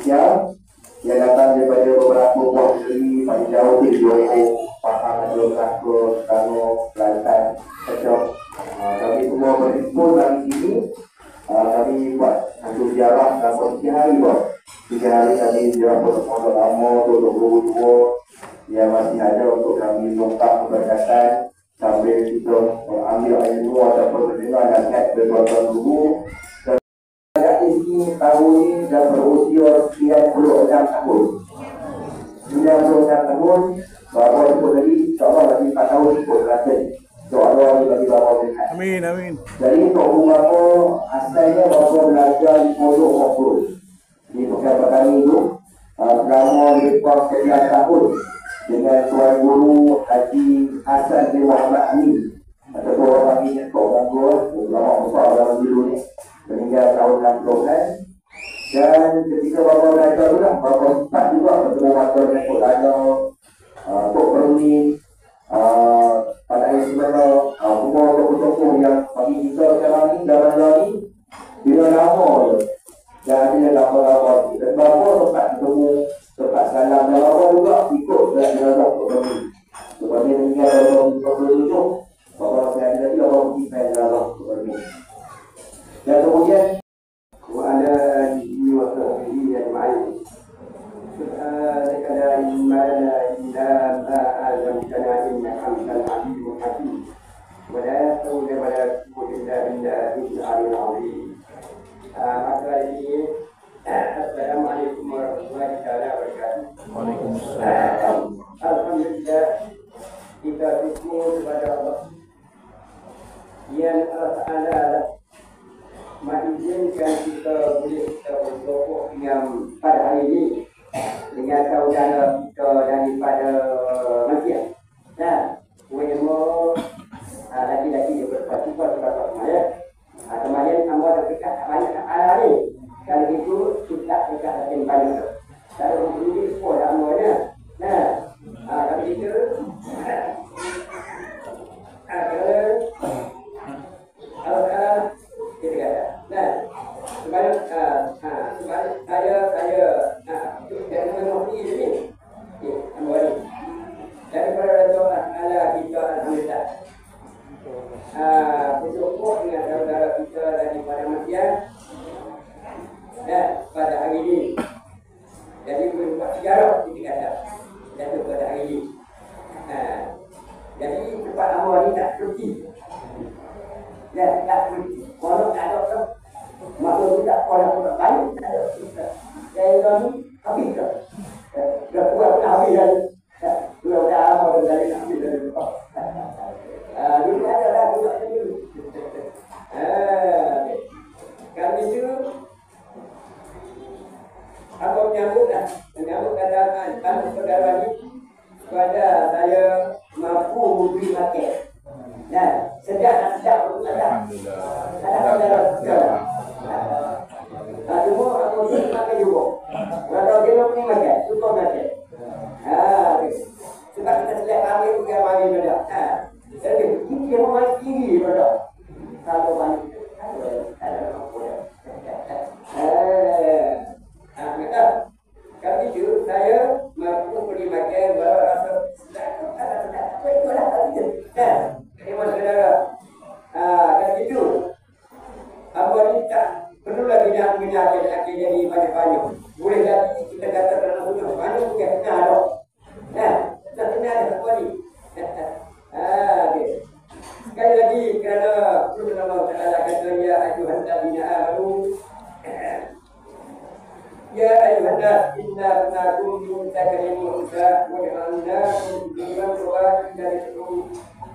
yang datang daripada beberapa buah negeri paling jauh di Johor, Pahang, Melaka, Selangor, Kelantan, Kecok. Kami semua berhimpun hari ini. Kami buat satu ziarah dalam 3 hari buat. 3 hari kami ziarah Pondok Lama, Pondok Guru yang masih ada untuk kami lengkap keberkatan sambil kita ambil air luar ataupun mendengar nasihat dari tuan-tuan guru. Ini tahun ini dah berusia 96 tahun. 96 tahun, bahawa ikut lagi, insyaAllah lagi 4 tahun ikut rasa. InsyaAllah bagi bahawa dekat. Amin, amin. Jadi Tok Guru Bapa asalnya bahawa belajar di Pondok Mokul. Di Pekan kami itu, selama lebih kurang 9 tahun dengan Tuan Guru Haji Hasan bin Muhammad Amin. Ataupun orang panggilnya Tok Mokul, ulama besar dalam dulu ni. Sehingga tahun 60-an. Dan ketika Bapa belajar tu lah, Bapa sempat juga bertemu mata dengan Tok Dana, Tok Perni, pada ayat sebenar, semua tokoh-tokoh yang bagi kita sekarang ni, dalam ni, bila lama je. Dan bila lama-lama ni. Dan Bapa sempat bertemu, sempat salam. Dan Bapa juga ikut jenazah Tok Perni. Lepas dia meninggal dalam 27, Bapa masih ada lagi, Bapa pergi main jenazah Tok Perni. Dan kemudian وعلى آله وصحبه أجمعين سبحانك لا علم لنا إلا ما علمتنا إنك أنت العليم الحكيم ولا حول ولا قوة إلا بالله العلي العظيم. السلام عليكم ورحمة الله تعالى وبركاته. Waalaikumsalam. Alhamdulillah kita bersyukur kepada Allah yang Allah Taala mengizinkan kita boleh bertemu dengan pada hari ini dengan saudara kita daripada Malaysia. Dan ulama laki-laki dia berpartisipasi bersama ya. Kemarin hamba dekat banyak ala ni. Kalau itu kita dekat lagi banyak. Kalau ini sekolah semuanya. Nah, kalau itu nah, sebalik saya yang mengerti ini, daripada Rasulullah Allah kita alhamdulillah. Bersyukur dengan saudara kita daripada Malaysia. Dan pada hari ini, jadi berbuat sejarah kita kata, jatuh pada hari ini. Jadi tempat awal ni tak pergi. Ya, tak pergi. Kalau tak ada orang, maka tidak orang banyak tak ada. Saya kami habis dah. Dah kuat habis dah. Sudah apa dari habis dah. Dulu ada lah juga dulu. Kami itu apa menyambut keadaan kami saudara ini kepada saya mampu memberi makan. Dan sedap untuk ada. Semua aku sini makan juga. Kalau dia nak pergi makan, suka makan. Sebab kita selek kami juga mari pada. Jadi dia mau mari tinggi pada. Kalau mari kami itu saya mampu pergi makan baru rasa sedap. Itulah tadi. Terima saudara. Kan itu. Apa ni tak perlulah bidang-bidang yang akan jadi banyak-banyak. Boleh lagi kita kata kerana sudah banyak juga kena ada. Tak kena ada apa ni. Okay. Sekali lagi kerana Allah Ta'ala kata ya ayuhan ladina amanu ya ayuhan nas inna nakum min zakarin wa unsa wa ja'alnakum liman qawaid dari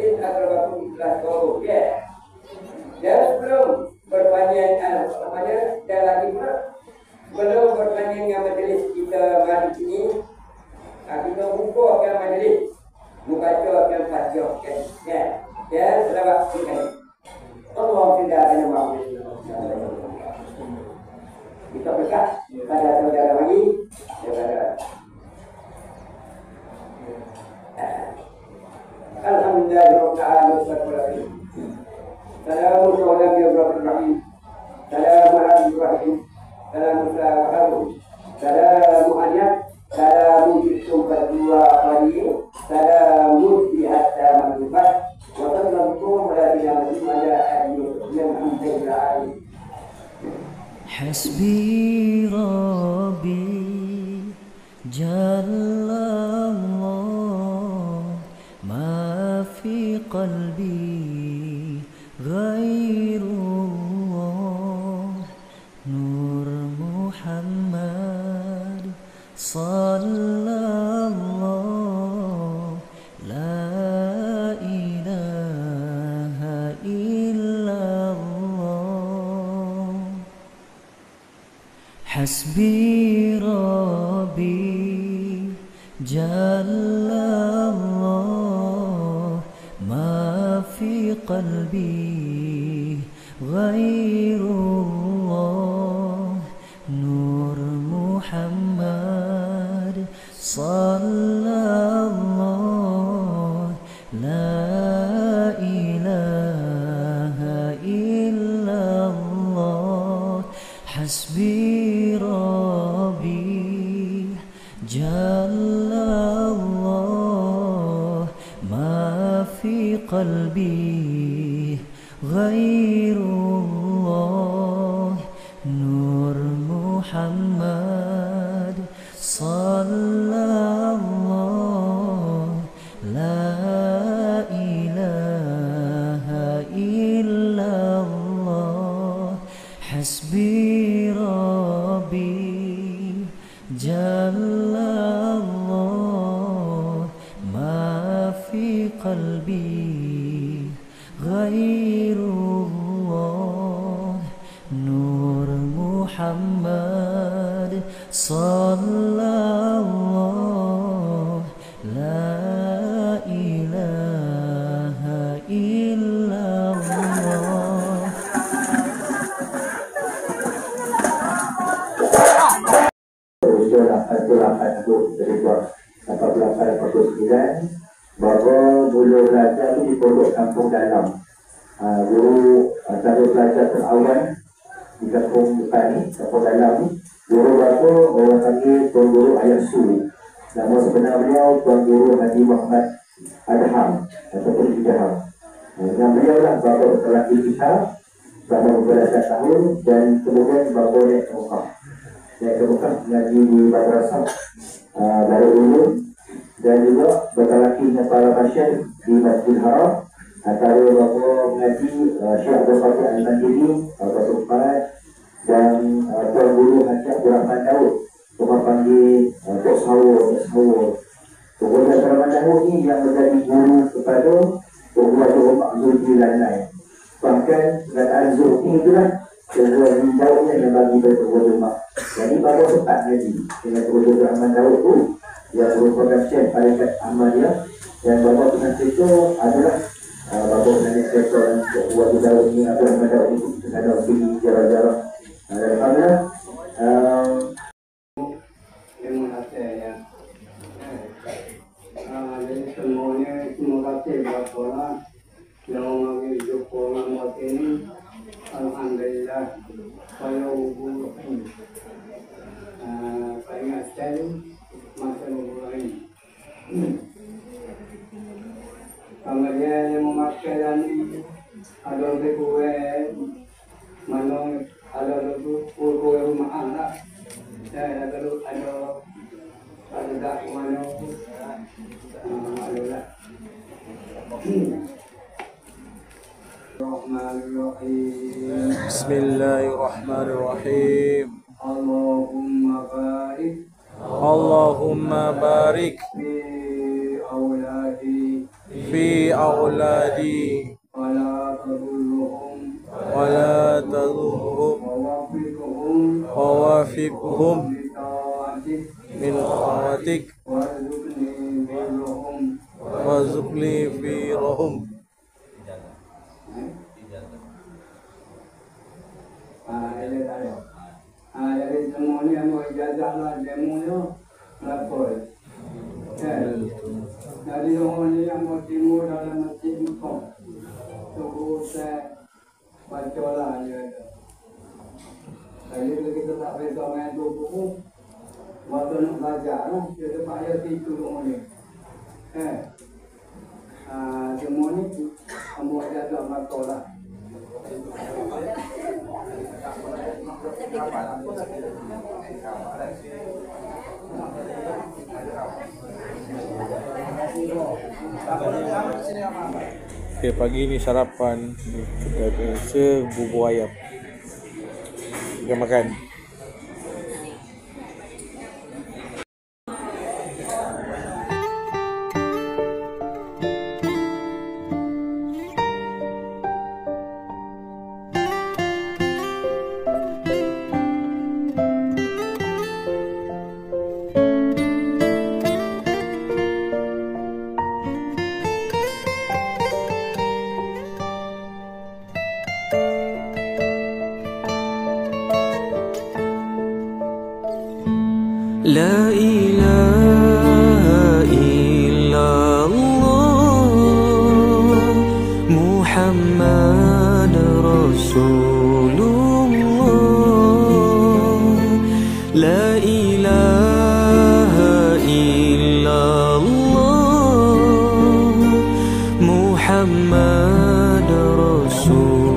in akrabakum lahu. Dan sebelum berpanjang namanya dan lagi pula sebelum berpanjangnya majlis kita hari ini, kita buka majlis, membacakan Fatihah ya selawat sekali. Allah tidak ada nama kita berkat pada saudara lagi daripada Alhamdulillahirrahmanirrahim. Assalamualaikum warahmatullahi wabarakatuh. Assalamualaikum warahmatullahi wabarakatuh. Salamu ayat, salamu bisumbat dua kali, salamu di hatta manufat, wassalamualaikum warahmatullahi wabarakatuh. حسبي ربي جل الله ما في قلبي غير الله نور محمد صلى الله لا إله إلا الله حسبي ربي جل الله ما في قلبي غير الله نور محمد صلى الله لا إله إلا الله حسبي ربي جل الله ما في قلبي غير الله نور محمد صلى الله لا إله إلا الله حسبي ربي جل الله ما في قلبي غير الله نور محمد صلى الله لا إله إلا الله bahawa mula belajar di pondok kampung dalam. Guru antara pelajar terawal di kampung depan ni, kampung dalam ni, guru bapa orang panggil Tuan Guru Ayat Suri. Nama sebenar beliau Tuan Guru Haji Muhammad Adham ataupun Idham. Nama beliau lah bapa lelaki kita selama beberapa tahun, dan kemudian bapa naik ke Mekah. Naik ke Mekah mengaji di Madrasah Darul Ulum, dan juga berkalaki dengan para pasien di Masjidil Haram. Antara bapa mengaji Syekh Abdul Fatih Al-Mandiri, Bapa Sufat, dan Tuan Guru Haji Abdul Rahman Daud, orang panggil Tok Sahur. Kemudian Abdul Rahman Daud ni yang menjadi guru kepada Tok Guru Mak Zulfi lain-lain. Bahkan perkataan Zulfi itulah Tok Guru Daud yang bagi kepada Tok Guru Mak. Jadi bapa sempat ngaji dengan Tok Guru Rahman Daud tu, yang merupakan Syekh Tarikat Ahmadiyah, dan bapa pengantin itu adalah bapa pengantin sektor yang buat di dalam ini adalah Ahmad itu kita ada sini jarak-jarak. Alhamdulillah. Terima kasih ya. Jadi semuanya terima kasih buat korang yang mengambil dukungan buat ini. Alhamdulillah. Saya hubung saya sekali masa mulai. Kemudian yang memakai ini ada kue mana ada kue rumah anak. Saya ada tak mana ada. Bismillahirrahmanirrahim. Allahumma barik في أولادي ولا تضرهم ووافقهم من طاعتك وارزقني برهم. Jadi semuanya mau ijazahlah demonya lapor. Jadi orang yang mau timur dalam masjid Mekah, tunggu saya baca lah je. Jadi kita tak boleh main tu buku, Waktu nak belajar lah, dia tempat ayat itu semua ni. Semua ni, ambil jadwal mata lah. Okay, pagi ni sarapan di kedai biasa bubur ayam. Kita makan. La ilaha illallah Muhammad Rasulullah La ilaha illallah Muhammad Rasulullah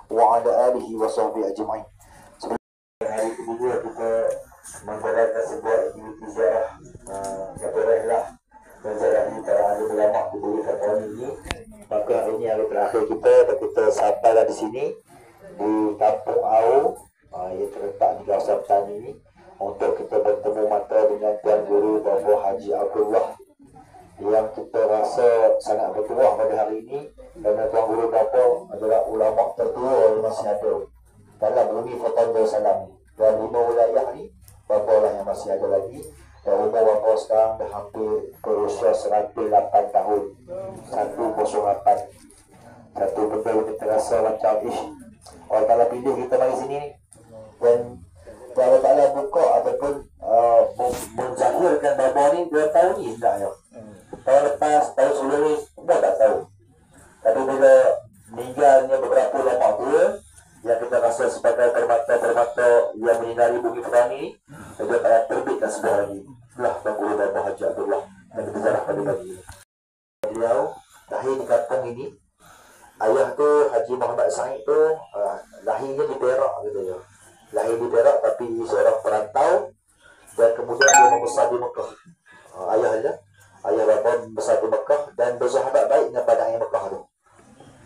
wa ala alihi wa sahbihi ajma'in. Hari kedua kita mengadakan sebuah aktiviti ziarah kata rehlah dan ziarah ini para ahli ulama diberikan tahun ini. Maka hari ini hari terakhir kita sampailah di sini di Kampung Au yang terletak di kawasan Petani ini untuk kita bertemu mata dengan Tuan Guru Dr. Haji Abdullah yang kita rasa sangat bertuah pada hari ini kerana Tuan Guru Dr. adalah ulama tertua yang masih ada dalam bumi Kota Darussalam ni. Dan 5 wilayah ni Bapa lah yang masih ada lagi. Dan umur Bapa sekarang dah hampir berusia 108 tahun. 108. Satu benda yang kita rasa macam Allah Ta'ala pilih kita mari sini ni. Dan Allah Ta'ala buka ataupun menjahirkan Bapa ni 2 tahun ni sebenarnya. Tahun lepas, tahun sebelum ni dah tak tahu. Tapi bila meninggalnya beberapa ulama tua yang kita rasa sebagai permata-permata yang menyinari bumi Petani, dia akan terbitkan sebuah lagi. Itulah Tuan Guru Dr. Haji Abdullah yang kita zarah pada pagi ini. Beliau lahir di kampung ini. Ayah tu Haji Muhammad Said tu lahirnya di Perak gitu ya. Lahir di Perak tapi seorang perantau dan kemudian dia membesar di Mekah. Ayah bapa besar di Mekah dan bersahabat baik dengan padang air Mekah tu.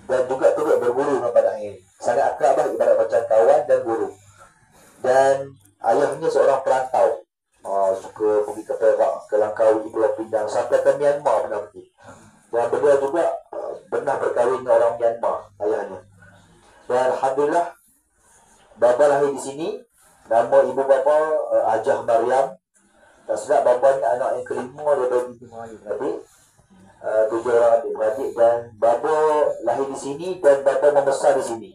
Dan juga turut berguru dengan padang air. Sangat akrab lah ibarat macam kawan dan guru. Dan ayahnya seorang perantau. Suka pergi ke Perak, ke Langkawi, Pulau Pinang, sampai ke Myanmar pernah pergi. Dan beliau juga pernah berkahwin dengan orang Myanmar, ayahnya. Dan Alhamdulillah, bapa lahir di sini. Nama ibu bapa Hajah Maryam. Tak sedap bapanya anak yang kelima daripada 7 adik. 7 orang adik-beradik dan bapa lahir di sini dan bapa membesar di sini.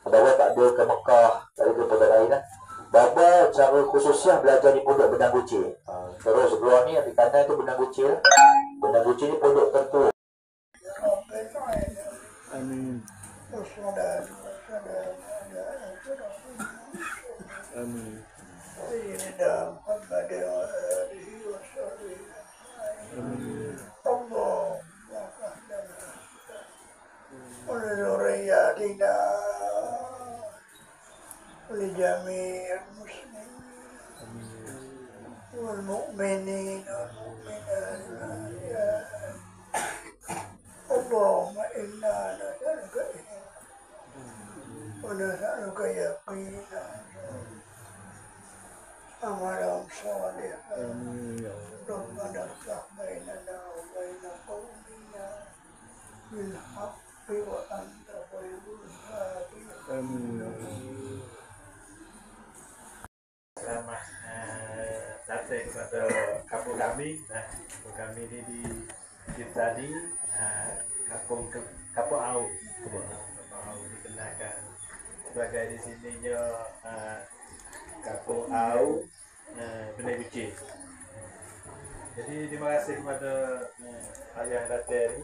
Bapa tak ada ke Mekah, tak ada ke pondok lain lah. Bapa cara khususnya belajar di pondok Benang Gucir. Terus keluar ni di kanan tu Benang Gucir. Benang Gucir ni pondok tertua. Amin. Amin. ولذرياتنا ولجميع المسلمين والمؤمنين والمؤمنات اللهم إنا نسألك ونسألك يقينا عملا صالحا ربنا افتح بيننا وبين قومنا بالحق وأنت خير الفاتحين. Selamat datang kepada kampung kami. Kampung kami ni di tadi kampung Au. Kampung Au dikenalkan sebagai di sininya Kampung Au Benang Gucir. Jadi terima kasih kepada ayah datang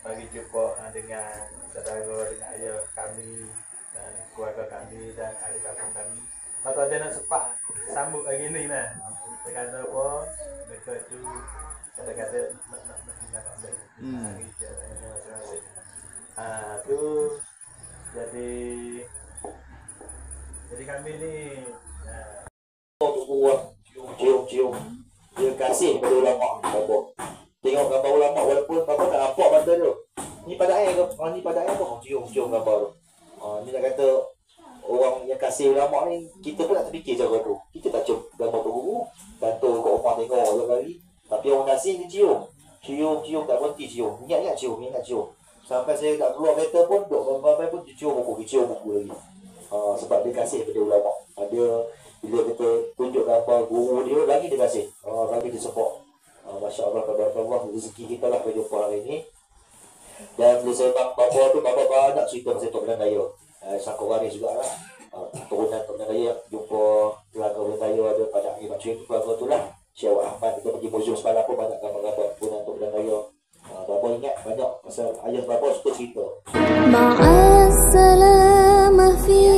bagi jumpa dengan saudara, dengan ayah kami dan keluarga kami dan ahli kampung kami. Kalau ada nak sepak sambut hari ni lah. Kerana apa? Mereka tu kata-kata nak tinggal kat balik. Hari je masing-masing. Tu jadi kami ni untuk buat cium-cium dia kasih pada ulama Bapa. Tengok gambar ulama walaupun Bapa tak nampak mata tu. Ni pada air ke? Ni pada air apa? Cium-cium gambar tu. Ni nak kata orang yang kasih ulama ni, kita pun tak terfikir cara tu. Kita tak cium gambar tu guru. Gantung kat rumah tengok setiap hari. Tapi orang kasih ni cium. Cium tak berhenti cium. Ingat cium. Sampai saya nak keluar kereta pun duk gambar pun cium buku lagi. Sebab dia kasih pada ulama. Ada bila kita tunjuk gambar guru dia, lagi dia kasih. Lagi dia support. Masya Allah, tabarakallah, rezeki kita lah berjumpa hari ni. Dan bila saya bapa tu, bapa banyak cerita pasal Tok Belang Daya. Sangkut waris juga lah. Turunan Tok Belang Daya, jumpa keluarga Belang Daya ada pada akhir macam itu, keluarga tu lah. Syekh Ahmad, kita pergi museum semalam pun banyak gambar-gambar turunan Tok Belang Daya. Bapa ingat banyak pasal ayah bapa suka cerita. Ma'as salamah fi